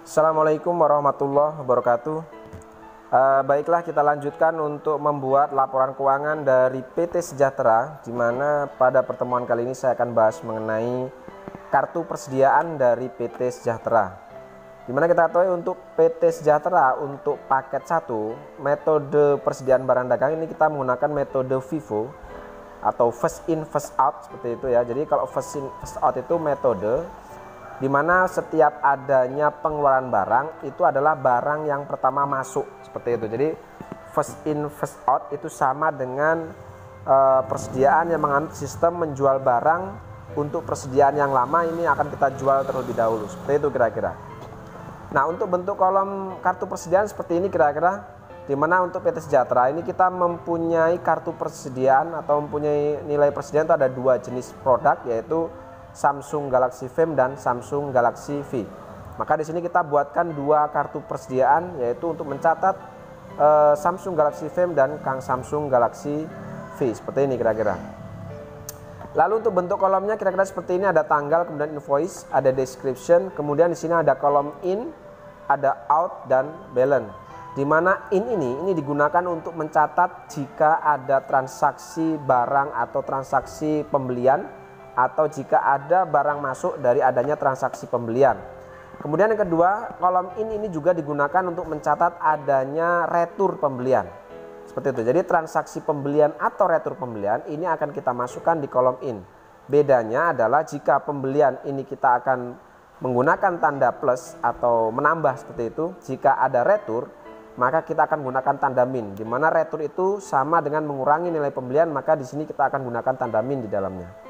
Assalamualaikum warahmatullahi wabarakatuh. Baiklah, kita lanjutkan untuk membuat laporan keuangan dari PT Sejahtera, di mana pada pertemuan kali ini saya akan bahas mengenai kartu persediaan dari PT Sejahtera. Di mana kita ketahui untuk PT Sejahtera untuk paket 1 metode persediaan barang dagang ini kita menggunakan metode FIFO atau first in first out seperti itu ya. Jadi kalau first in first out itu metode di mana setiap adanya pengeluaran barang itu adalah barang yang pertama masuk seperti itu. Jadi first in first out itu sama dengan persediaan yang menganut sistem menjual barang untuk persediaan yang lama ini akan kita jual terlebih dahulu, seperti itu kira-kira. Nah, untuk bentuk kolom kartu persediaan seperti ini kira-kira, di mana untuk PT Sejahtera ini kita mempunyai kartu persediaan atau mempunyai nilai persediaan itu ada dua jenis produk, yaitu Samsung Galaxy Frame dan Samsung Galaxy V. Maka di sini kita buatkan dua kartu persediaan, yaitu untuk mencatat Samsung Galaxy Frame dan Samsung Galaxy V, seperti ini kira-kira. Lalu untuk bentuk kolomnya kira-kira seperti ini, ada tanggal, kemudian invoice, ada description, kemudian di sini ada kolom in, ada out dan balance. Di mana ini digunakan untuk mencatat jika ada transaksi barang atau transaksi pembelian, atau jika ada barang masuk dari adanya transaksi pembelian. Kemudian yang kedua, kolom in ini juga digunakan untuk mencatat adanya retur pembelian. Seperti itu. Jadi transaksi pembelian atau retur pembelian ini akan kita masukkan di kolom in. Bedanya adalah jika pembelian ini kita akan menggunakan tanda plus atau menambah seperti itu. Jika ada retur, maka kita akan gunakan tanda min. Di mana retur itu sama dengan mengurangi nilai pembelian, maka di sini kita akan gunakan tanda min di dalamnya.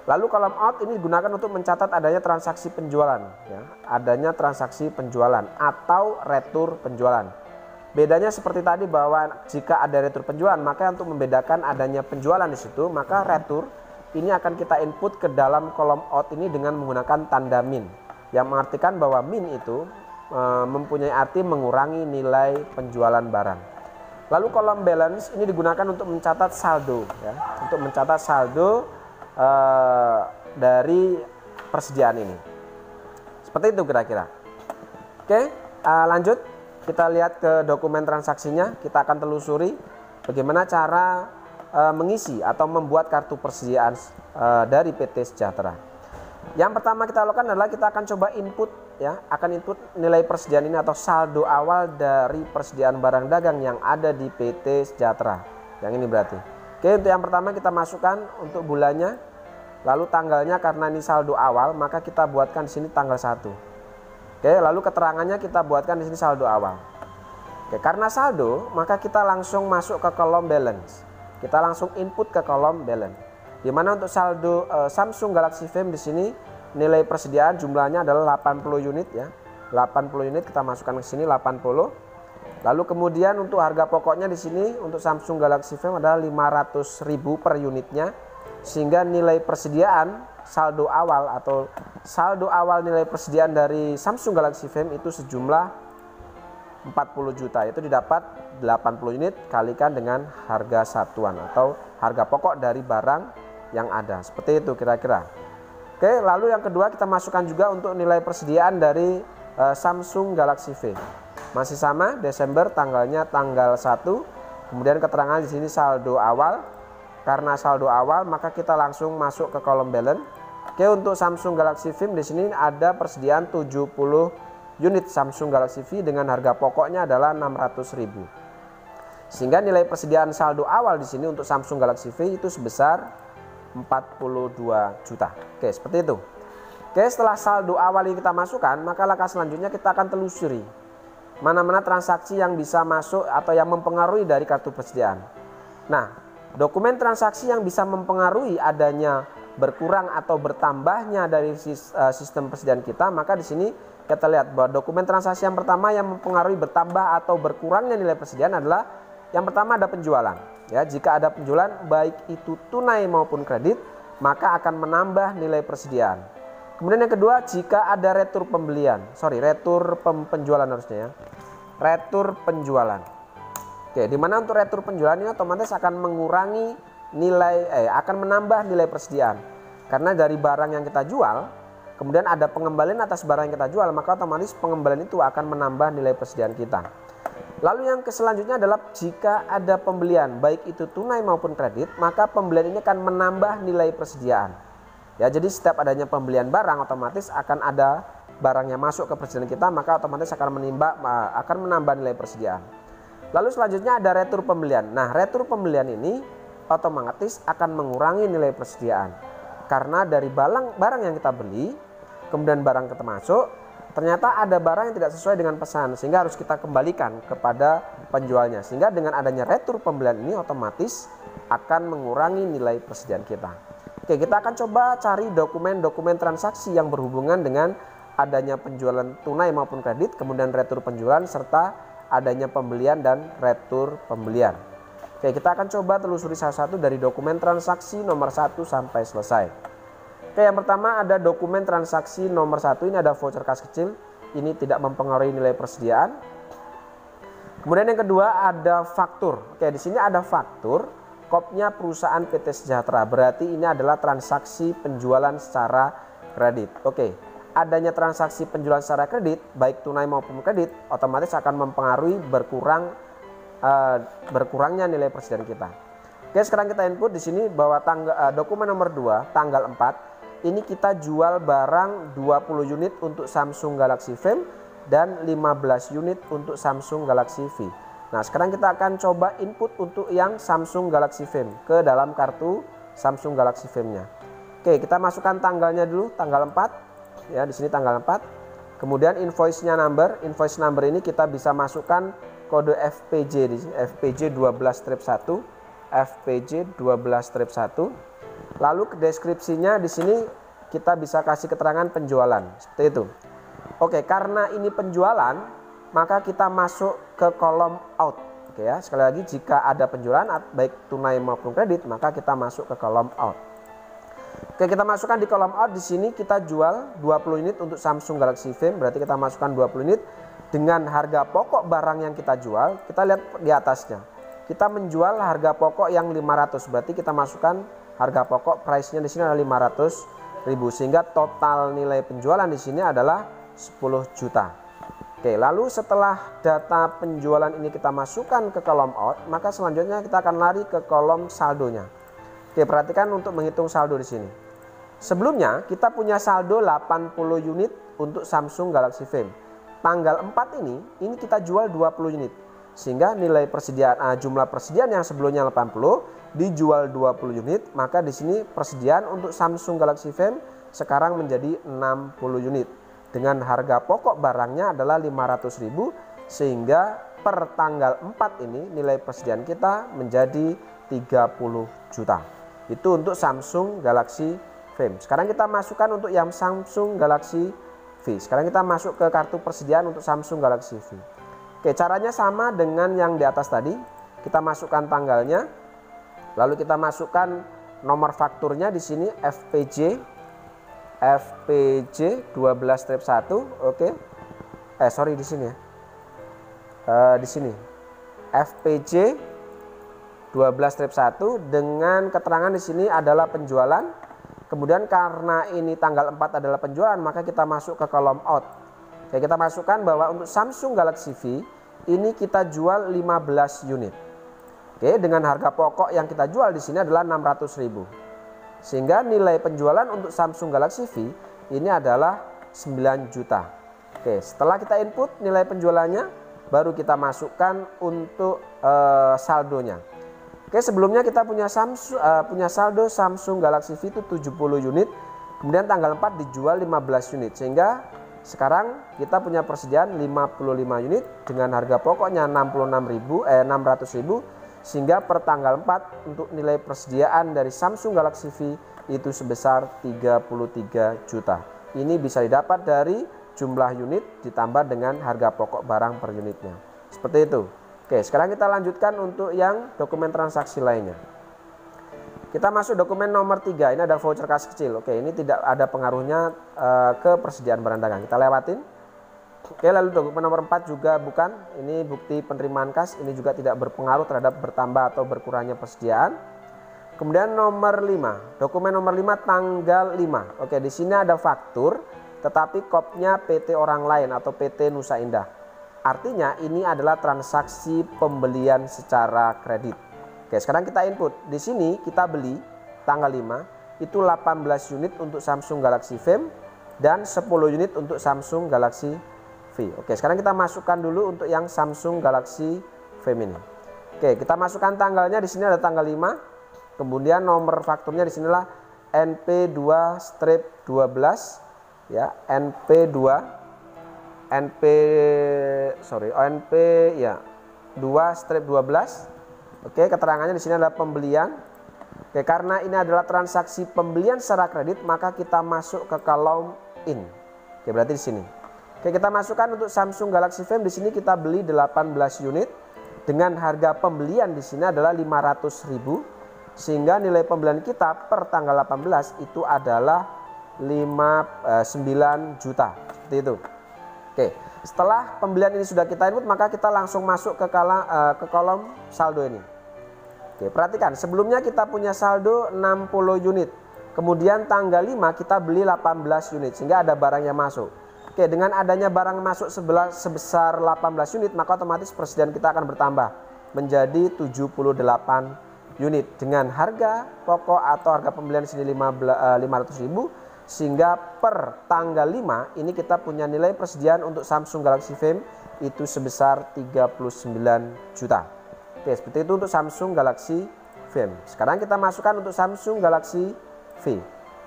Lalu kolom out ini digunakan untuk mencatat adanya transaksi penjualan, ya, adanya transaksi penjualan atau retur penjualan. Bedanya seperti tadi bahwa jika ada retur penjualan, maka untuk membedakan adanya penjualan di situ, maka retur ini akan kita input ke dalam kolom out ini dengan menggunakan tanda min, yang mengartikan bahwa min itu mempunyai arti mengurangi nilai penjualan barang. Lalu kolom balance ini digunakan untuk mencatat saldo, ya, untuk mencatat saldo dari persediaan ini. Seperti itu kira-kira. Oke, lanjut. Kita lihat ke dokumen transaksinya. Kita akan telusuri bagaimana cara mengisi atau membuat kartu persediaan dari PT Sejahtera. Yang pertama kita lakukan adalah kita akan coba input, ya, akan input nilai persediaan ini atau saldo awal dari persediaan barang dagang yang ada di PT Sejahtera. Yang ini berarti. Oke, untuk yang pertama kita masukkan untuk bulannya, lalu tanggalnya karena ini saldo awal, maka kita buatkan di sini tanggal 1. Oke, lalu keterangannya kita buatkan di sini saldo awal. Oke, karena saldo, maka kita langsung masuk ke kolom balance. Kita langsung input ke kolom balance. Di mana untuk saldo Samsung Galaxy Frame di sini nilai persediaan jumlahnya adalah 80 unit, ya. 80 unit kita masukkan ke sini 80. Lalu kemudian untuk harga pokoknya di sini untuk Samsung Galaxy Frame adalah 500.000 per unitnya, sehingga nilai persediaan saldo awal atau saldo awal nilai persediaan dari Samsung Galaxy Frame itu sejumlah 40 juta. Itu didapat 80 unit kalikan dengan harga satuan atau harga pokok dari barang yang ada. Seperti itu kira-kira. Oke, lalu yang kedua kita masukkan juga untuk nilai persediaan dari Samsung Galaxy V. Masih sama, Desember, tanggalnya tanggal 1. Kemudian keterangan di sini saldo awal. Karena saldo awal, maka kita langsung masuk ke kolom balance. Oke, untuk Samsung Galaxy Frame di sini ada persediaan 70 unit Samsung Galaxy V dengan harga pokoknya adalah 600.000. Sehingga nilai persediaan saldo awal di sini untuk Samsung Galaxy V itu sebesar 42 juta. Oke, seperti itu. Oke, setelah saldo awal ini kita masukkan, maka langkah selanjutnya kita akan telusuri mana-mana transaksi yang bisa masuk atau yang mempengaruhi dari kartu persediaan. Nah, dokumen transaksi yang bisa mempengaruhi adanya berkurang atau bertambahnya dari sistem persediaan kita, maka di sini kita lihat bahwa dokumen transaksi yang pertama yang mempengaruhi bertambah atau berkurangnya nilai persediaan adalah yang pertama ada penjualan. Ya, jika ada penjualan baik itu tunai maupun kredit, maka akan menambah nilai persediaan. Kemudian yang kedua, jika ada retur pembelian, retur penjualan harusnya, ya, retur penjualan. Oke, di mana untuk retur penjualan ini otomatis akan mengurangi akan menambah nilai persediaan. Karena dari barang yang kita jual, kemudian ada pengembalian atas barang yang kita jual, maka otomatis pengembalian itu akan menambah nilai persediaan kita. Lalu yang selanjutnya adalah jika ada pembelian, baik itu tunai maupun kredit, maka pembelian ini akan menambah nilai persediaan. Ya, jadi setiap adanya pembelian barang otomatis akan ada barang yang masuk ke persediaan kita, maka otomatis akan menambah nilai persediaan. Lalu selanjutnya ada retur pembelian. Nah, retur pembelian ini otomatis akan mengurangi nilai persediaan. Karena dari barang yang kita beli, kemudian barang kita masuk, ternyata ada barang yang tidak sesuai dengan pesan, sehingga harus kita kembalikan kepada penjualnya. Sehingga dengan adanya retur pembelian ini otomatis akan mengurangi nilai persediaan kita. Oke, kita akan coba cari dokumen-dokumen transaksi yang berhubungan dengan adanya penjualan tunai maupun kredit, kemudian retur penjualan, serta adanya pembelian dan retur pembelian. Oke, kita akan coba telusuri satu-satu dari dokumen transaksi nomor 1 sampai selesai. Oke, yang pertama ada dokumen transaksi nomor 1, ini ada voucher kas kecil, ini tidak mempengaruhi nilai persediaan. Kemudian yang kedua ada faktur. Oke, di sini ada faktur, kopnya perusahaan PT Sejahtera, berarti ini adalah transaksi penjualan secara kredit. Oke, adanya transaksi penjualan secara kredit, baik tunai maupun kredit, otomatis akan mempengaruhi berkurangnya nilai persediaan kita. Oke, sekarang kita input di sini bahwa dokumen nomor 2 tanggal 4 ini kita jual barang 20 unit untuk Samsung Galaxy Frame dan 15 unit untuk Samsung Galaxy V. Nah, sekarang kita akan coba input untuk yang Samsung Galaxy Frame ke dalam kartu Samsung Galaxy Frame-nya. Oke, kita masukkan tanggalnya dulu, tanggal 4. Ya, di sini tanggal 4. Kemudian invoice number ini kita bisa masukkan kode FPJ di sini, FPJ 12-1, FPJ 12-1. Lalu ke deskripsinya di sini kita bisa kasih keterangan penjualan seperti itu. Oke, karena ini penjualan, maka kita masuk ke kolom out. Oke ya, sekali lagi jika ada penjualan baik tunai maupun kredit, maka kita masuk ke kolom out. Oke, kita masukkan di kolom out. Di sini kita jual 20 unit untuk Samsung Galaxy Frame, berarti kita masukkan 20 unit dengan harga pokok barang yang kita jual. Kita lihat di atasnya. Kita menjual harga pokok yang 500, berarti kita masukkan harga pokok price-nya di sini adalah 500.000, sehingga total nilai penjualan di sini adalah 10 juta. Oke, lalu setelah data penjualan ini kita masukkan ke kolom out, maka selanjutnya kita akan lari ke kolom saldonya. Oke, perhatikan untuk menghitung saldo di sini. Sebelumnya kita punya saldo 80 unit untuk Samsung Galaxy Frame. Tanggal 4 ini kita jual 20 unit. Sehingga nilai persediaan jumlah persediaan yang sebelumnya 80 dijual 20 unit, maka di sini persediaan untuk Samsung Galaxy Frame sekarang menjadi 60 unit. Dengan harga pokok barangnya adalah 500.000, sehingga per tanggal 4 ini nilai persediaan kita menjadi 30 juta. Itu untuk Samsung Galaxy Frame. Sekarang kita masukkan untuk yang Samsung Galaxy V. Sekarang kita masuk ke kartu persediaan untuk Samsung Galaxy V. Oke, caranya sama dengan yang di atas tadi. Kita masukkan tanggalnya, lalu kita masukkan nomor fakturnya di sini FPJ 12-1. Oke. Sorry di sini ya. Di sini FPJ 12-1 dengan keterangan di sini adalah penjualan. Kemudian karena ini tanggal 4 adalah penjualan, maka kita masuk ke kolom out. Oke, kita masukkan bahwa untuk Samsung Galaxy V ini kita jual 15 unit. Oke, dengan harga pokok yang kita jual di sini adalah 600.000. Sehingga nilai penjualan untuk Samsung Galaxy V ini adalah 9 juta. Oke, setelah kita input nilai penjualannya, baru kita masukkan untuk saldonya. Oke, sebelumnya kita punya saldo Samsung Galaxy V itu 70 unit. Kemudian tanggal 4 dijual 15 unit. Sehingga sekarang kita punya persediaan 55 unit dengan harga pokoknya 600.000. Sehingga per tanggal 4 untuk nilai persediaan dari Samsung Galaxy V itu sebesar 33 juta. Ini bisa didapat dari jumlah unit ditambah dengan harga pokok barang per unitnya. Seperti itu. Oke, sekarang kita lanjutkan untuk yang dokumen transaksi lainnya. Kita masuk dokumen nomor 3. Ini ada voucher kas kecil. Oke, ini tidak ada pengaruhnya ke persediaan barang dagang. Kita lewatin. Oke, lalu dokumen nomor 4 juga bukan. Ini bukti penerimaan kas. Ini juga tidak berpengaruh terhadap bertambah atau berkurangnya persediaan. Kemudian nomor 5, dokumen nomor 5 tanggal 5. Oke, di sini ada faktur tetapi kopnya PT orang lain atau PT Nusa Indah. Artinya ini adalah transaksi pembelian secara kredit. Oke, sekarang kita input. Di sini kita beli tanggal 5 itu 18 unit untuk Samsung Galaxy Fame dan 10 unit untuk Samsung Galaxy V. Oke, sekarang kita masukkan dulu untuk yang Samsung Galaxy Fame ini. Oke, kita masukkan tanggalnya. Di sini ada tanggal 5. Kemudian nomor fakturnya di sinilah NP2-12 ya, ONP ya 2-12. Oke, keterangannya di sini adalah pembelian. Oke, karena ini adalah transaksi pembelian secara kredit, maka kita masuk ke kolom in. Oke, berarti di sini. Oke, kita masukkan untuk Samsung Galaxy Fame. Di sini kita beli 18 unit dengan harga pembelian di sini adalah 500.000. Sehingga nilai pembelian kita per tanggal 18 itu adalah 9 juta. Seperti itu. Oke, setelah pembelian ini sudah kita input, maka kita langsung masuk ke kolom saldo ini. Oke, perhatikan sebelumnya kita punya saldo 60 unit. Kemudian tanggal 5 kita beli 18 unit sehingga ada barang yang masuk. Oke, dengan adanya barang masuk sebesar 18 unit, maka otomatis persediaan kita akan bertambah menjadi 78 unit dengan harga pokok atau harga pembelian di sini 500.000, sehingga per tanggal 5 ini kita punya nilai persediaan untuk Samsung Galaxy Fame itu sebesar 39 juta. Oke, seperti itu untuk Samsung Galaxy Fame. Sekarang kita masukkan untuk Samsung Galaxy V.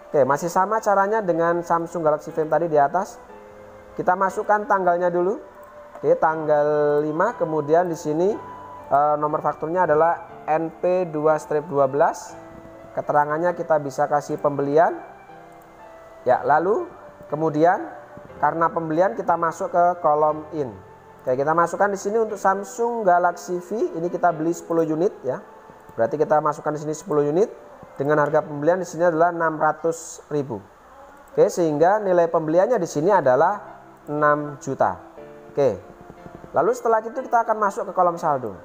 Oke, masih sama caranya dengan Samsung Galaxy Fame tadi di atas. Kita masukkan tanggalnya dulu. Oke, tanggal 5, kemudian di sini nomor fakturnya adalah NP2-12. Keterangannya kita bisa kasih pembelian. Ya, lalu kemudian karena pembelian kita masuk ke kolom in. Oke, kita masukkan di sini untuk Samsung Galaxy V ini kita beli 10 unit ya. Berarti kita masukkan di sini 10 unit dengan harga pembelian di sini adalah 600.000. Oke, sehingga nilai pembeliannya di sini adalah 6 juta. Oke. Lalu setelah itu kita akan masuk ke kolom saldo.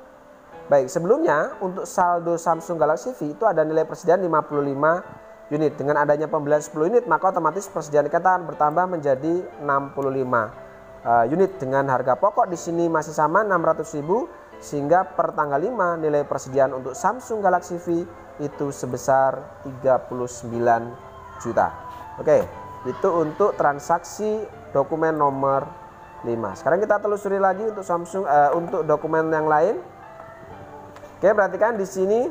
Baik, sebelumnya untuk saldo Samsung Galaxy V itu ada nilai persediaan 55 unit. Dengan adanya pembelian 10 unit, maka otomatis persediaan kita akan bertambah menjadi 65 unit dengan harga pokok di sini masih sama 600.000, sehingga per tanggal 5 nilai persediaan untuk Samsung Galaxy V itu sebesar 39 juta. Oke, itu untuk transaksi dokumen nomor 5. Sekarang kita telusuri lagi untuk untuk dokumen yang lain. Oke, perhatikan di sini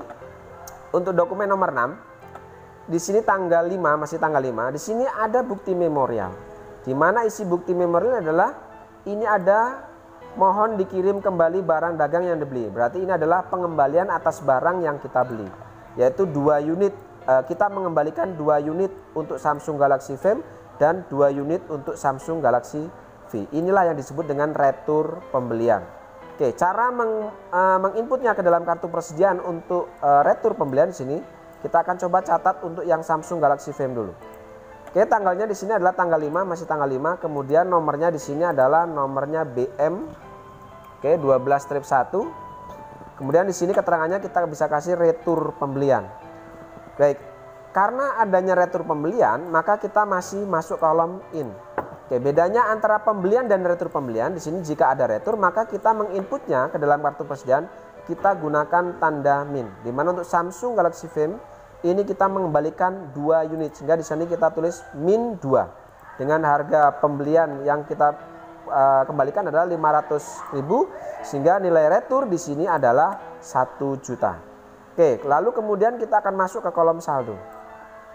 untuk dokumen nomor 6. Di sini tanggal 5, masih tanggal 5. Di sini ada bukti memorial. Di mana isi bukti memorial adalah ini ada mohon dikirim kembali barang dagang yang dibeli. Berarti ini adalah pengembalian atas barang yang kita beli. Yaitu 2 unit, kita mengembalikan 2 unit untuk Samsung Galaxy Fame dan 2 unit untuk Samsung Galaxy V. Inilah yang disebut dengan retur pembelian. Oke, cara menginputnya ke dalam kartu persediaan untuk retur pembelian di sini kita akan coba catat untuk yang Samsung Galaxy Fame dulu. Oke, tanggalnya di sini adalah tanggal 5, masih tanggal 5. Kemudian nomornya di sini adalah nomornya BM. Oke, 12-1. Kemudian di sini keterangannya kita bisa kasih retur pembelian. Baik, karena adanya retur pembelian, maka kita masih masuk kolom in. Oke, bedanya antara pembelian dan retur pembelian di sini jika ada retur maka kita menginputnya ke dalam kartu persediaan kita gunakan tanda min. Di mana untuk Samsung Galaxy Fame ini kita mengembalikan 2 unit sehingga di sini kita tulis min 2 dengan harga pembelian yang kita kembalikan adalah 500.000 sehingga nilai retur di sini adalah 1 juta. Oke, lalu kemudian kita akan masuk ke kolom saldo.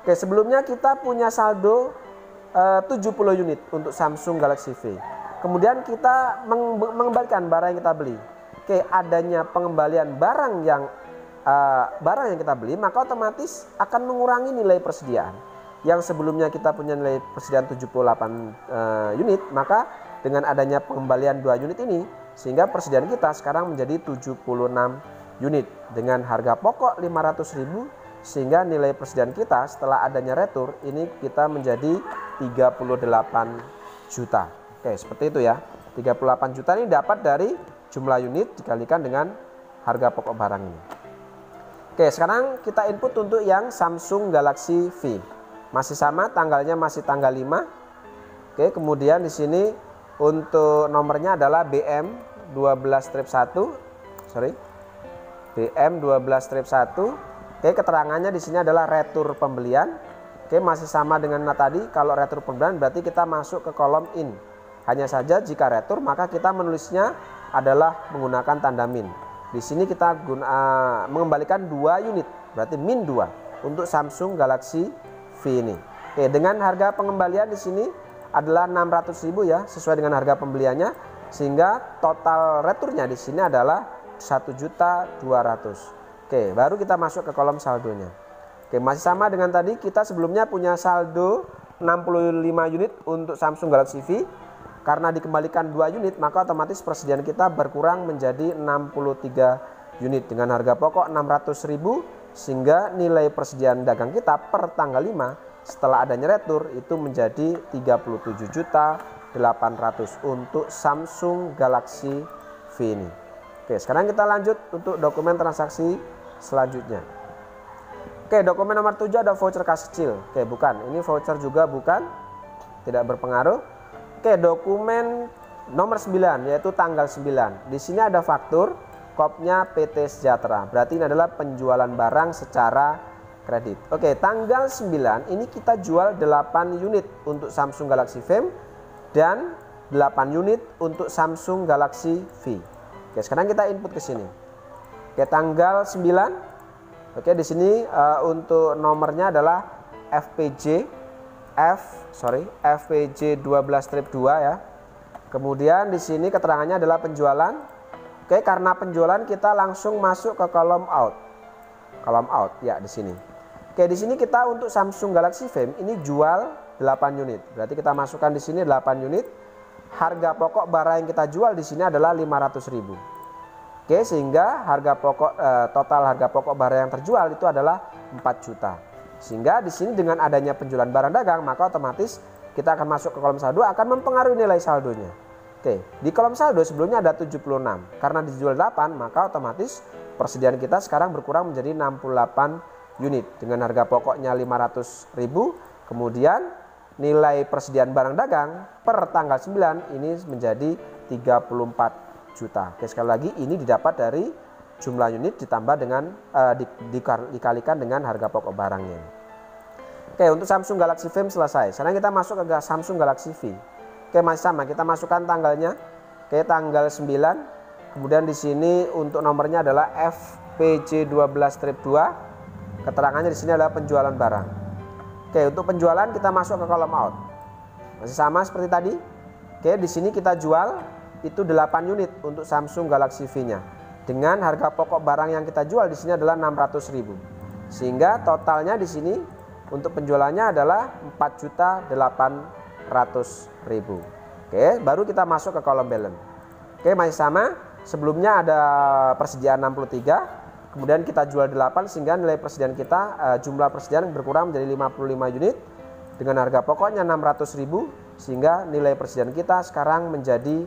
Oke, sebelumnya kita punya saldo 70 unit untuk Samsung Galaxy V. Kemudian kita mengembalikan barang yang kita beli. Oke, adanya pengembalian barang yang kita beli, maka otomatis akan mengurangi nilai persediaan. Yang sebelumnya kita punya nilai persediaan 78 unit, maka dengan adanya pengembalian 2 unit ini, sehingga persediaan kita sekarang menjadi 76 unit dengan harga pokok 500.000. Sehingga nilai persediaan kita setelah adanya retur ini kita menjadi 38 juta. Oke, seperti itu ya. 38 juta ini dapat dari jumlah unit dikalikan dengan harga pokok barang ini. Oke, sekarang kita input untuk yang Samsung Galaxy V. Masih sama, tanggalnya masih tanggal 5. Oke, kemudian di sini untuk nomornya adalah BM12-1. Sorry. BM12-1. Oke, keterangannya di sini adalah retur pembelian. Oke, masih sama dengan tadi. Kalau retur pembelian berarti kita masuk ke kolom in. Hanya saja jika retur maka kita menulisnya adalah menggunakan tanda min. Di sini kita mengembalikan 2 unit, berarti min 2 untuk Samsung Galaxy V ini. Oke, dengan harga pengembalian di sini adalah 600.000 ya, sesuai dengan harga pembeliannya, sehingga total returnya di sini adalah 1.200.000. Oke, baru kita masuk ke kolom saldonya. Oke, masih sama dengan tadi, kita sebelumnya punya saldo 65 unit untuk Samsung Galaxy V. Karena dikembalikan 2 unit, maka otomatis persediaan kita berkurang menjadi 63 unit dengan harga pokok 600.000, sehingga nilai persediaan dagang kita per tanggal 5 setelah adanya retur itu menjadi 37.800.000 untuk Samsung Galaxy V ini. Oke, sekarang kita lanjut untuk dokumen transaksi selanjutnya. Oke, dokumen nomor 7 ada voucher kas kecil. Oke, bukan, ini voucher juga bukan, tidak berpengaruh. Oke, dokumen nomor 9 yaitu tanggal 9. Di sini ada faktur, kopnya PT Sejahtera. Berarti ini adalah penjualan barang secara kredit. Oke, tanggal 9 ini kita jual 8 unit untuk Samsung Galaxy V dan 8 unit untuk Samsung Galaxy V. Oke, sekarang kita input ke sini. Oke, tanggal 9. Oke, di sini untuk nomornya adalah FPJ 12-2 ya. Kemudian di sini keterangannya adalah penjualan. Oke, karena penjualan kita langsung masuk ke kolom out. Kolom out ya di sini. Oke, di sini kita untuk Samsung Galaxy V ini jual 8 unit. Berarti kita masukkan di sini 8 unit. Harga pokok barang yang kita jual di sini adalah 500.000. Oke, sehingga harga pokok total harga pokok barang yang terjual itu adalah 4 juta. Sehingga di sini dengan adanya penjualan barang dagang, maka otomatis kita akan masuk ke kolom saldo, akan mempengaruhi nilai saldonya. Oke, di kolom saldo sebelumnya ada 76. Karena dijual 8, maka otomatis persediaan kita sekarang berkurang menjadi 68 unit dengan harga pokoknya 500.000. Kemudian nilai persediaan barang dagang per tanggal 9 ini menjadi 34 juta. Oke, sekali lagi ini didapat dari jumlah unit ditambah dengan dikalikan dengan harga pokok barangnya. Oke, untuk Samsung Galaxy V selesai. Sekarang kita masuk ke Samsung Galaxy V. Oke, masih sama, kita masukkan tanggalnya. Oke, tanggal 9. Kemudian di sini untuk nomornya adalah FPJ 12-2. Keterangannya di sini adalah penjualan barang. Oke, untuk penjualan kita masuk ke kolom out. Masih sama seperti tadi. Oke, di sini kita jual itu 8 unit untuk Samsung Galaxy V-nya. Dengan harga pokok barang yang kita jual di sini adalah 600.000. Sehingga totalnya di sini untuk penjualannya adalah 4.800.000. Oke, baru kita masuk ke kolom balance. Oke, masih sama. Sebelumnya ada persediaan 63, kemudian kita jual 8 sehingga nilai persediaan kita jumlah persediaan berkurang menjadi 55 unit dengan harga pokoknya 600.000 sehingga nilai persediaan kita sekarang menjadi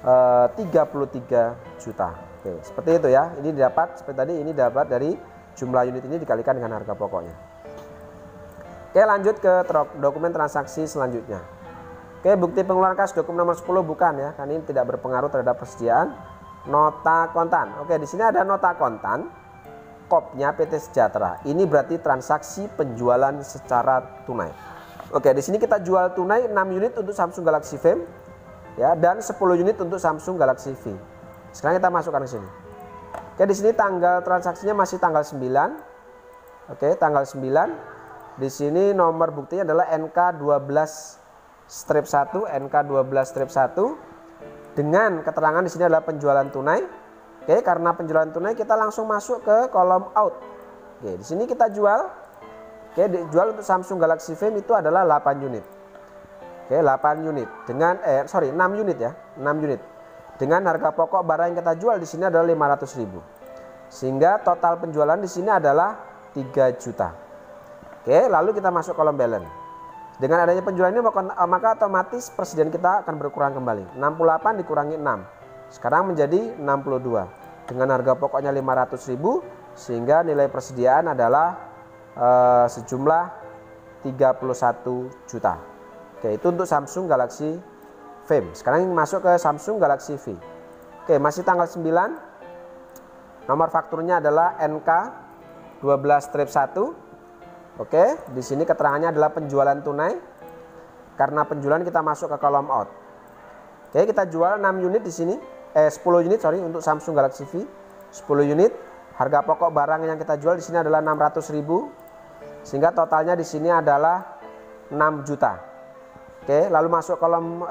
33 juta. Oke, seperti itu ya. Ini didapat seperti tadi, ini dapat dari jumlah unit ini dikalikan dengan harga pokoknya. Oke, lanjut ke dokumen transaksi selanjutnya. Oke, bukti pengeluaran kas dokumen nomor 10 bukan ya, karena ini tidak berpengaruh terhadap persediaan. Nota kontan. Oke, di sini ada nota kontan. Kopnya PT Sejahtera. Ini berarti transaksi penjualan secara tunai. Oke, di sini kita jual tunai 6 unit untuk Samsung Galaxy V ya, dan 10 unit untuk Samsung Galaxy V. Sekarang kita masukkan ke sini. Oke, di sini tanggal transaksinya masih tanggal 9. Oke, tanggal 9. Di sini nomor buktinya adalah NK12-1, NK12-1 dengan keterangan di sini adalah penjualan tunai. Oke, karena penjualan tunai kita langsung masuk ke kolom out. Oke, di sini kita jual. Oke, dijual untuk Samsung Galaxy V itu adalah 8 unit. Oke, 8 unit dengan 6 unit ya, 6 unit. Dengan harga pokok barang yang kita jual di sini adalah 500.000. Sehingga total penjualan di sini adalah 3 juta. Oke, lalu kita masuk kolom balance. Dengan adanya penjualan ini maka otomatis persediaan kita akan berkurang kembali. 68 dikurangi 6. Sekarang menjadi 62. Dengan harga pokoknya 500.000, sehingga nilai persediaan adalah sejumlah 31 juta. Oke, itu untuk Samsung Galaxy Fame. Sekarang masuk ke Samsung Galaxy V. Oke, masih tanggal 9. Nomor fakturnya adalah NK12-1. Oke, di sini keterangannya adalah penjualan tunai. Karena penjualan kita masuk ke kolom out. Oke, kita jual 6 unit di sini. 10 unit untuk Samsung Galaxy V. 10 unit. Harga pokok barang yang kita jual di sini adalah 600.000. Sehingga totalnya di sini adalah 6 juta. Oke, lalu masuk kolom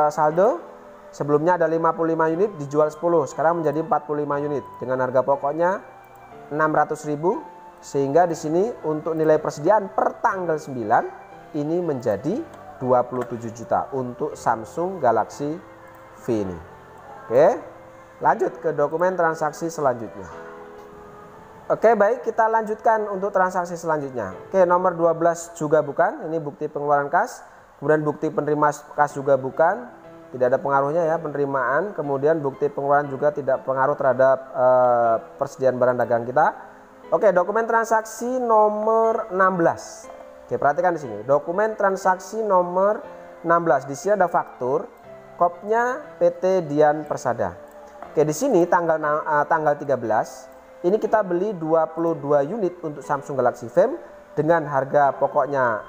saldo. Sebelumnya ada 55 unit dijual 10. Sekarang menjadi 45 unit dengan harga pokoknya 600.000. Sehingga di sini untuk nilai persediaan per tanggal 9 ini menjadi 27 juta untuk Samsung Galaxy V ini. Oke, lanjut ke dokumen transaksi selanjutnya. Oke, baik, kita lanjutkan untuk transaksi selanjutnya. Oke, nomor 12 juga bukan, ini bukti pengeluaran kas. Kemudian bukti penerima kas juga bukan, tidak ada pengaruhnya ya penerimaan. Kemudian bukti pengeluaran juga tidak pengaruh terhadap persediaan barang dagang kita. Oke, dokumen transaksi nomor 16. Oke, perhatikan di sini. Dokumen transaksi nomor 16. Di sini ada faktur, kopnya PT Dian Persada. Oke, di sini tanggal 13 ini kita beli 22 unit untuk Samsung Galaxy Fame dengan harga pokoknya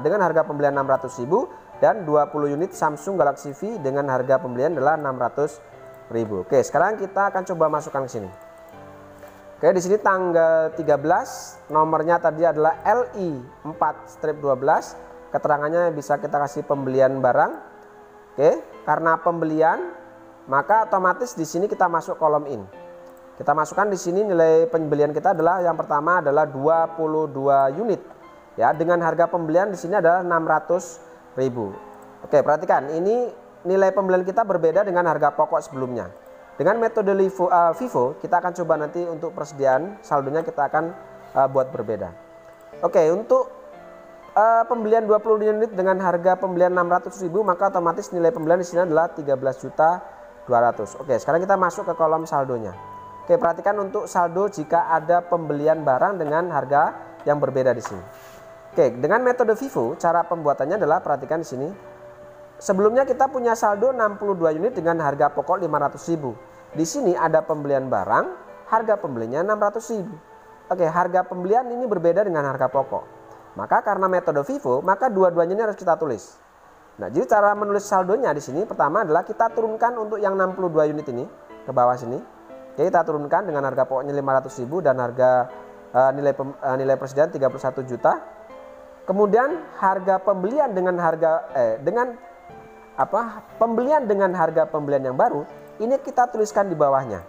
dengan harga pembelian 600.000 dan 20 unit Samsung Galaxy V dengan harga pembelian adalah 600.000. Oke, sekarang kita akan coba masukkan ke sini. Oke, di sini tanggal 13, nomornya tadi adalah LI4-12. Keterangannya bisa kita kasih pembelian barang. Oke, karena pembelian, maka otomatis di sini kita masuk kolom in. Kita masukkan di sini nilai pembelian kita adalah yang pertama adalah 22 unit. Ya, dengan harga pembelian di sini adalah 600.000. Oke, perhatikan ini nilai pembelian kita berbeda dengan harga pokok sebelumnya. Dengan metode FIFO kita akan coba nanti untuk persediaan saldonya kita akan buat berbeda. Oke, untuk pembelian 20 unit dengan harga pembelian 600.000 maka otomatis nilai pembelian di sini adalah 13.200.000. Oke, sekarang kita masuk ke kolom saldonya. Oke, perhatikan untuk saldo jika ada pembelian barang dengan harga yang berbeda di sini. Oke, dengan metode FIFO cara pembuatannya adalah perhatikan di sini. Sebelumnya kita punya saldo 62 unit dengan harga pokok 500.000. Di sini ada pembelian barang, harga pembelinya 600.000. Oke, harga pembelian ini berbeda dengan harga pokok. Maka karena metode FIFO, maka dua-duanya ini harus kita tulis. Nah, jadi cara menulis saldonya di sini pertama adalah kita turunkan untuk yang 62 unit ini ke bawah sini. Oke, kita turunkan dengan harga pokoknya 500.000 dan harga nilai persediaan 31 juta. Kemudian harga pembelian dengan pembelian dengan harga pembelian yang baru ini kita tuliskan di bawahnya.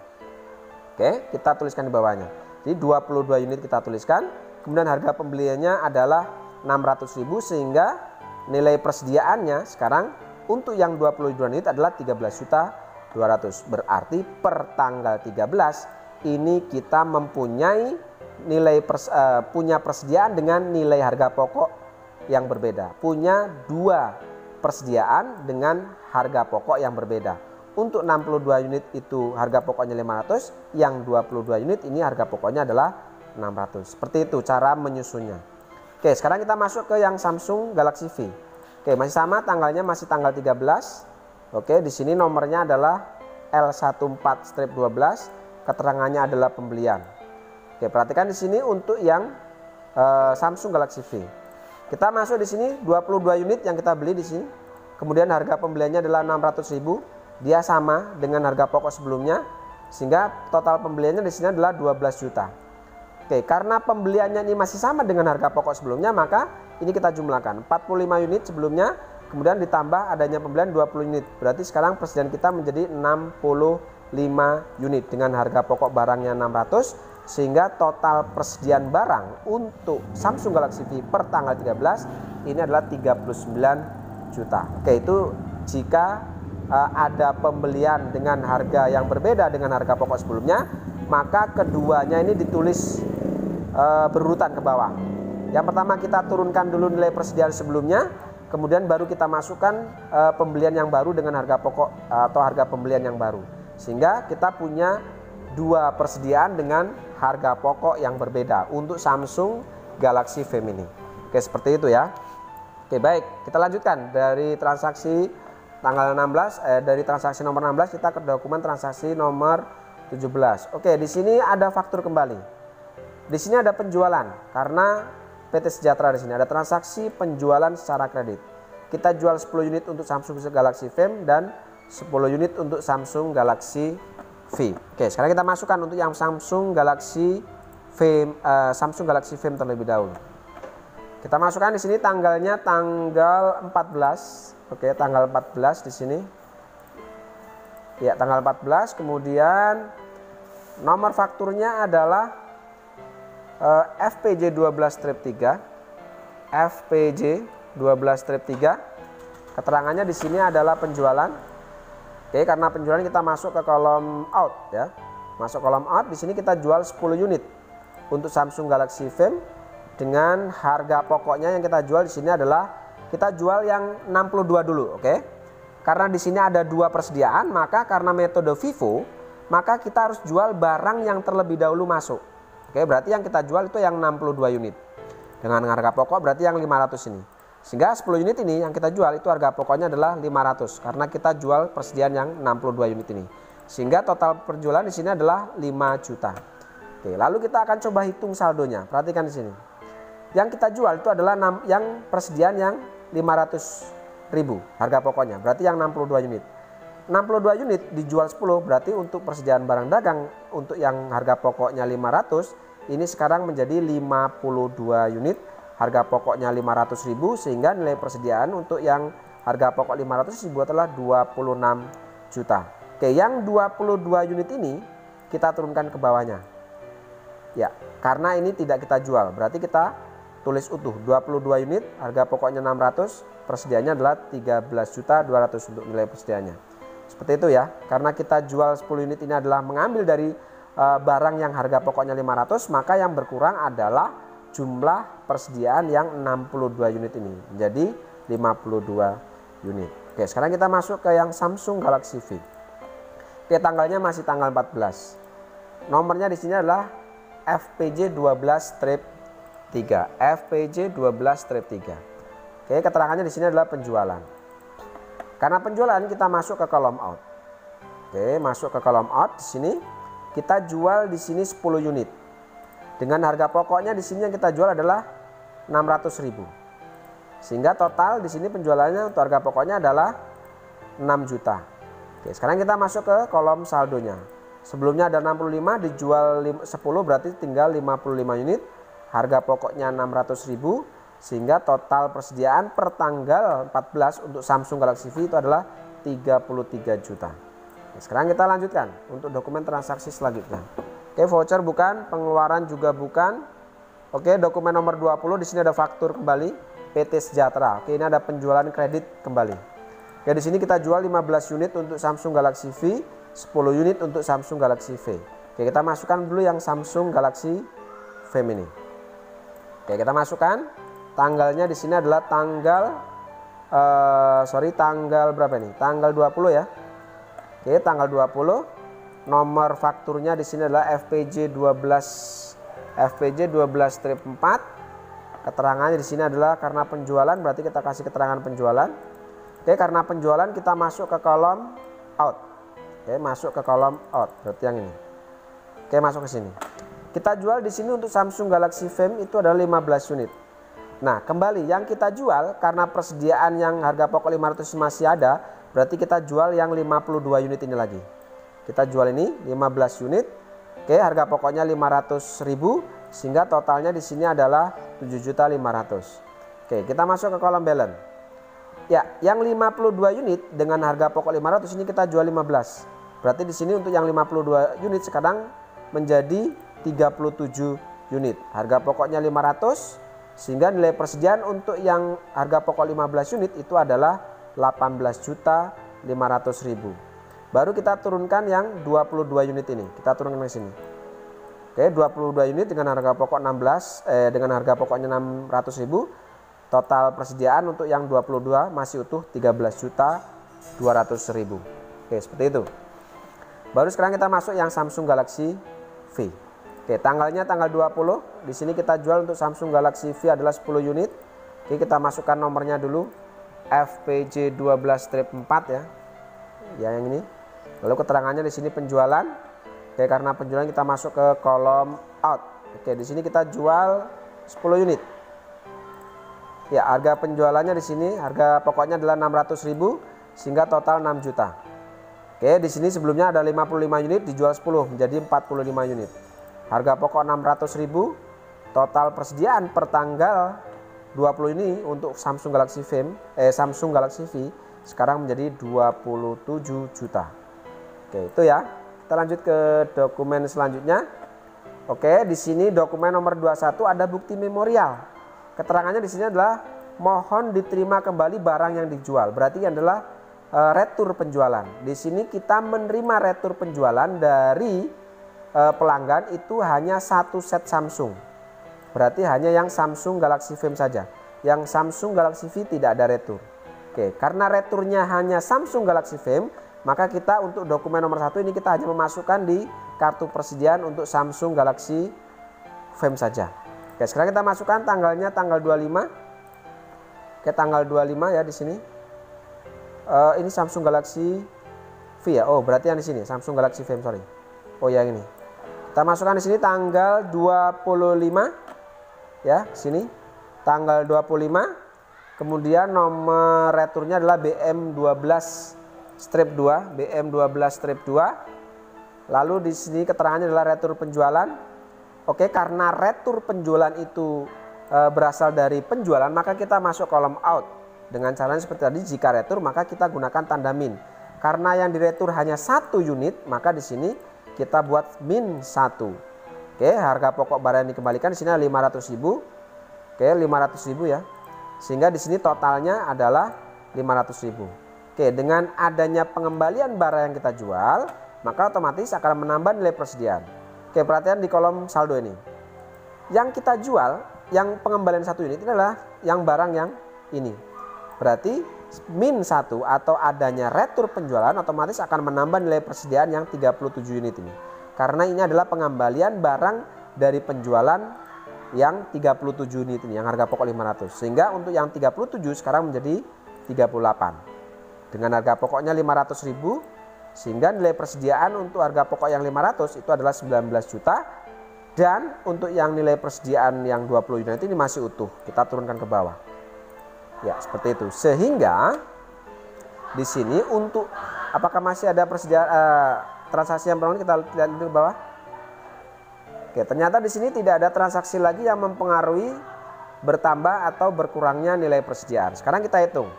Oke, kita tuliskan di bawahnya. Jadi 22 unit kita tuliskan, kemudian harga pembeliannya adalah 600.000 sehingga nilai persediaannya sekarang untuk yang 22 unit adalah 13.200.000. Berarti per tanggal 13 ini kita mempunyai punya persediaan dengan nilai harga pokok yang berbeda. Punya dua persediaan dengan harga pokok yang berbeda. Untuk 62 unit itu harga pokoknya 500, yang 22 unit ini harga pokoknya adalah 600. Seperti itu cara menyusunnya. Oke, sekarang kita masuk ke yang Samsung Galaxy V. Oke, masih sama tanggalnya masih tanggal 13. Oke, di sini nomornya adalah L14-12, keterangannya adalah pembelian. Oke, perhatikan di sini untuk yang Samsung Galaxy V. Kita masuk di sini 22 unit yang kita beli di sini. Kemudian harga pembeliannya adalah 600.000. Dia sama dengan harga pokok sebelumnya. Sehingga total pembeliannya di sini adalah 12 juta. Oke, karena pembeliannya ini masih sama dengan harga pokok sebelumnya, maka ini kita jumlahkan 45 unit sebelumnya, kemudian ditambah adanya pembelian 20 unit. Berarti sekarang persediaan kita menjadi 65 unit dengan harga pokok barangnya 600. Sehingga total persediaan barang untuk Samsung Galaxy V per tanggal 13 ini adalah 39 juta. Oke, itu jika ada pembelian dengan harga yang berbeda dengan harga pokok sebelumnya, maka keduanya ini ditulis berurutan ke bawah. Yang pertama kita turunkan dulu nilai persediaan sebelumnya, kemudian baru kita masukkan pembelian yang baru dengan harga pokok atau harga pembelian yang baru. Sehingga kita punya dua persediaan dengan harga pokok yang berbeda untuk Samsung Galaxy Fame ini. Oke, seperti itu ya. Oke, baik, kita lanjutkan dari transaksi tanggal 16, dari transaksi nomor 16 kita ke dokumen transaksi nomor 17. Oke, di sini ada faktur kembali. Di sini ada penjualan karena PT Sejahtera di sini ada transaksi penjualan secara kredit. Kita jual 10 unit untuk Samsung Galaxy Fame dan 10 unit untuk Samsung Galaxy V. Oke, sekarang kita masukkan untuk yang Samsung Galaxy Fame terlebih dahulu. Kita masukkan di sini tanggalnya tanggal 14. Oke, tanggal 14 di sini. Ya, tanggal 14. Kemudian nomor fakturnya adalah FPJ 12-3. FPJ 12-3. Keterangannya di sini adalah penjualan. Oke, karena penjualan kita masuk ke kolom out ya. Masuk kolom out, di sini kita jual 10 unit untuk Samsung Galaxy Fame dengan harga pokoknya yang kita jual di sini adalah kita jual yang 62 dulu, oke? Karena di sini ada 2 persediaan, maka karena metode FIFO, maka kita harus jual barang yang terlebih dahulu masuk. Oke, berarti yang kita jual itu yang 62 unit. Dengan harga pokok berarti yang 500 ini. Sehingga 10 unit ini yang kita jual itu harga pokoknya adalah 500 karena kita jual persediaan yang 62 unit ini. Sehingga total penjualan di sini adalah 5 juta. Oke, lalu kita akan coba hitung saldonya. Perhatikan di sini. Yang kita jual itu adalah yang persediaan yang 500.000 harga pokoknya, berarti yang 62 unit. 62 unit dijual 10 berarti untuk persediaan barang dagang untuk yang harga pokoknya 500 ini sekarang menjadi 52 unit, harga pokoknya 500.000 sehingga nilai persediaan untuk yang harga pokok 500.000 adalah 26 juta. Oke, yang 22 unit ini kita turunkan ke bawahnya. Ya, karena ini tidak kita jual, berarti kita tulis utuh 22 unit, harga pokoknya 600, persediaannya adalah 13.200.000 untuk nilai persediaannya. Seperti itu ya, karena kita jual 10 unit ini adalah mengambil dari barang yang harga pokoknya 500, maka yang berkurang adalah jumlah persediaan yang 62 unit ini menjadi 52 unit. Oke, sekarang kita masuk ke yang Samsung Galaxy V. Oke, tanggalnya masih tanggal 14. Nomornya di sini adalah FPJ 12-3. FPJ 12-3. Oke, keterangannya di sini adalah penjualan. Karena penjualan kita masuk ke kolom out. Oke, masuk ke kolom out di sini kita jual di sini 10 unit. Dengan harga pokoknya di sini yang kita jual adalah 600.000. Sehingga total di sini penjualannya untuk harga pokoknya adalah 6 juta. Oke, sekarang kita masuk ke kolom saldonya. Sebelumnya ada 65 dijual 10 berarti tinggal 55 unit. Harga pokoknya 600.000 sehingga total persediaan per tanggal 14 untuk Samsung Galaxy V itu adalah 33 juta. Nah, sekarang kita lanjutkan untuk dokumen transaksi selanjutnya. Oke, voucher bukan, pengeluaran juga bukan. Oke, dokumen nomor 20 di sini ada faktur kembali PT Sejahtera. Oke, ini ada penjualan kredit kembali. Oke, di sini kita jual 15 unit untuk Samsung Galaxy V, 10 unit untuk Samsung Galaxy V. Oke, kita masukkan dulu yang Samsung Galaxy Fame ini. Oke, kita masukkan tanggalnya di sini adalah tanggal tanggal berapa nih? Tanggal 20 ya. Oke, tanggal 20. Nomor fakturnya di sini adalah FPJ 12-4. Keterangannya di sini adalah karena penjualan, berarti kita kasih keterangan penjualan. Oke, karena penjualan kita masuk ke kolom out. Oke, masuk ke kolom out, berarti yang ini. Oke, masuk ke sini. Kita jual di sini untuk Samsung Galaxy Fame itu adalah 15 unit. Nah, kembali yang kita jual karena persediaan yang harga pokok 500 masih ada, berarti kita jual yang 52 unit ini lagi. Kita jual ini 15 unit. Oke, harga pokoknya 500.000 sehingga totalnya di sini adalah 7.500.000. Oke, kita masuk ke kolom balance. Ya, yang 52 unit dengan harga pokok 500 ini kita jual 15. Berarti di sini untuk yang 52 unit sekarang menjadi 37 unit. Harga pokoknya 500 sehingga nilai persediaan untuk yang harga pokok 15 unit itu adalah 18.500.000. Baru kita turunkan yang 22 unit ini. Kita turunkan ke sini. Oke, 22 unit dengan harga pokok dengan harga pokoknya 600.000. Total persediaan untuk yang 22 masih utuh 13.200.000. Oke, seperti itu. Baru sekarang kita masuk yang Samsung Galaxy V. Oke, tanggalnya tanggal 20. Di sini kita jual untuk Samsung Galaxy V adalah 10 unit. Oke, kita masukkan nomornya dulu. FPJ12-4 ya. Ya, yang ini. Lalu keterangannya di sini penjualan. Oke, karena penjualan kita masuk ke kolom out. Oke, di sini kita jual 10 unit. Ya, harga penjualannya di sini harga pokoknya adalah 600.000 sehingga total 6 juta. Oke, di sini sebelumnya ada 55 unit dijual 10 menjadi 45 unit. Harga pokok 600.000, total persediaan per tanggal 20 ini untuk Samsung Galaxy V sekarang menjadi 27 juta. Oke, itu ya. Kita lanjut ke dokumen selanjutnya. Oke, di sini dokumen nomor 21 ada bukti memorial. Keterangannya di sini adalah mohon diterima kembali barang yang dijual. Berarti adalah retur penjualan. Di sini kita menerima retur penjualan dari pelanggan itu hanya satu set Samsung. Berarti hanya yang Samsung Galaxy V saja. Yang Samsung Galaxy V tidak ada retur. Oke, karena returnya hanya Samsung Galaxy V, maka kita untuk dokumen nomor 1 ini kita hanya memasukkan di kartu persediaan untuk Samsung Galaxy V saja. Oke, sekarang kita masukkan tanggalnya tanggal 25. Oke, tanggal 25 ya di sini. Ini Samsung Galaxy V ya. Oh, berarti yang di sini Samsung Galaxy V, sorry. Oh, yang ini. Kita masukkan di sini tanggal 25 ya, sini tanggal 25. Kemudian nomor returnya adalah BM12-2. Lalu di sini keterangannya adalah retur penjualan. Oke, karena retur penjualan itu berasal dari penjualan, maka kita masuk kolom out. Dengan caranya seperti tadi, jika retur maka kita gunakan tanda min. Karena yang diretur hanya 1 unit, maka di sini kita buat min 1. Oke, harga pokok barang yang dikembalikan di sini 500.000. Oke, 500.000 ya. Sehingga di sini totalnya adalah 500.000. Oke, dengan adanya pengembalian barang yang kita jual, maka otomatis akan menambah nilai persediaan. Oke, perhatian di kolom saldo ini. Yang kita jual, yang pengembalian 1 unit ini adalah yang barang yang ini. Berarti min 1 atau adanya retur penjualan otomatis akan menambah nilai persediaan yang 37 unit ini. Karena ini adalah pengembalian barang dari penjualan yang 37 unit ini, yang harga pokok 500. Sehingga untuk yang 37 sekarang menjadi 38. Dengan harga pokoknya 500.000, sehingga nilai persediaan untuk harga pokok yang 500 itu adalah 19 juta. Dan untuk yang nilai persediaan yang 20 unit ini masih utuh. Kita turunkan ke bawah. Ya, seperti itu. Sehingga di sini untuk apakah masih ada persediaan transaksi yang perlu kita lihat di bawah. Oke, ternyata di sini tidak ada transaksi lagi yang mempengaruhi bertambah atau berkurangnya nilai persediaan. Sekarang kita hitung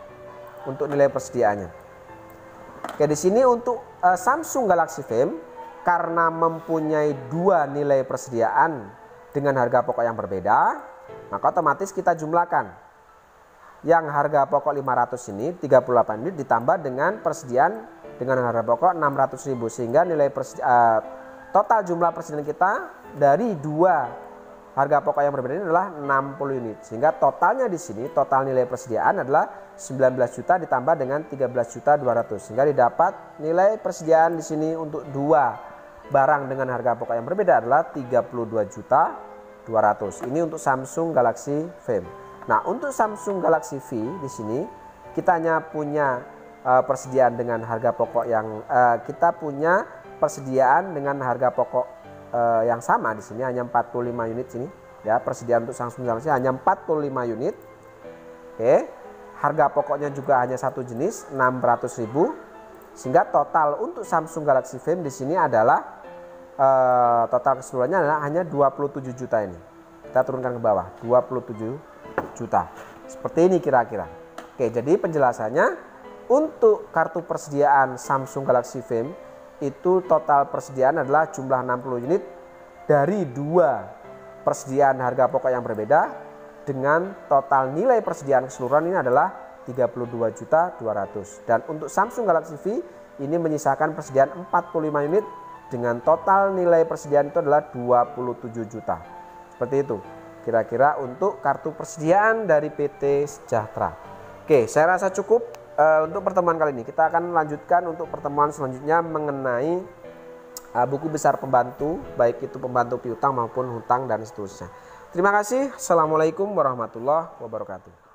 untuk nilai persediaannya. Oke, di sini untuk Samsung Galaxy V karena mempunyai 2 nilai persediaan dengan harga pokok yang berbeda, maka otomatis kita jumlahkan. Yang harga pokok 500 ini 38 unit ditambah dengan persediaan dengan harga pokok 600.000 sehingga nilai total jumlah persediaan kita dari 2 harga pokok yang berbeda ini adalah 60 unit. Sehingga totalnya di sini total nilai persediaan adalah 19 juta ditambah dengan 13.200 sehingga didapat nilai persediaan di sini untuk 2 barang dengan harga pokok yang berbeda adalah 32.200. Ini untuk Samsung Galaxy V. Nah, untuk Samsung Galaxy V di sini kita hanya punya persediaan dengan harga pokok yang kita punya persediaan dengan harga pokok yang sama di sini hanya 45 unit sini ya, persediaan untuk Samsung Galaxy hanya 45 unit. Oke. Harga pokoknya juga hanya satu jenis 600.000 sehingga total untuk Samsung Galaxy V di sini adalah total keseluruhannya adalah hanya 27 juta ini. Kita turunkan ke bawah 27 juta. Seperti ini kira-kira. Oke, jadi penjelasannya untuk kartu persediaan Samsung Galaxy V itu total persediaan adalah jumlah 60 unit dari 2 persediaan harga pokok yang berbeda dengan total nilai persediaan keseluruhan ini adalah 32.200. Dan untuk Samsung Galaxy V ini menyisakan persediaan 45 unit dengan total nilai persediaan itu adalah 27 juta. Seperti itu kira-kira untuk kartu persediaan dari PT Sejahtera. Oke, saya rasa cukup untuk pertemuan kali ini. Kita akan lanjutkan untuk pertemuan selanjutnya mengenai buku besar pembantu, baik itu pembantu piutang maupun hutang dan seterusnya. Terima kasih. Assalamualaikum warahmatullahi wabarakatuh.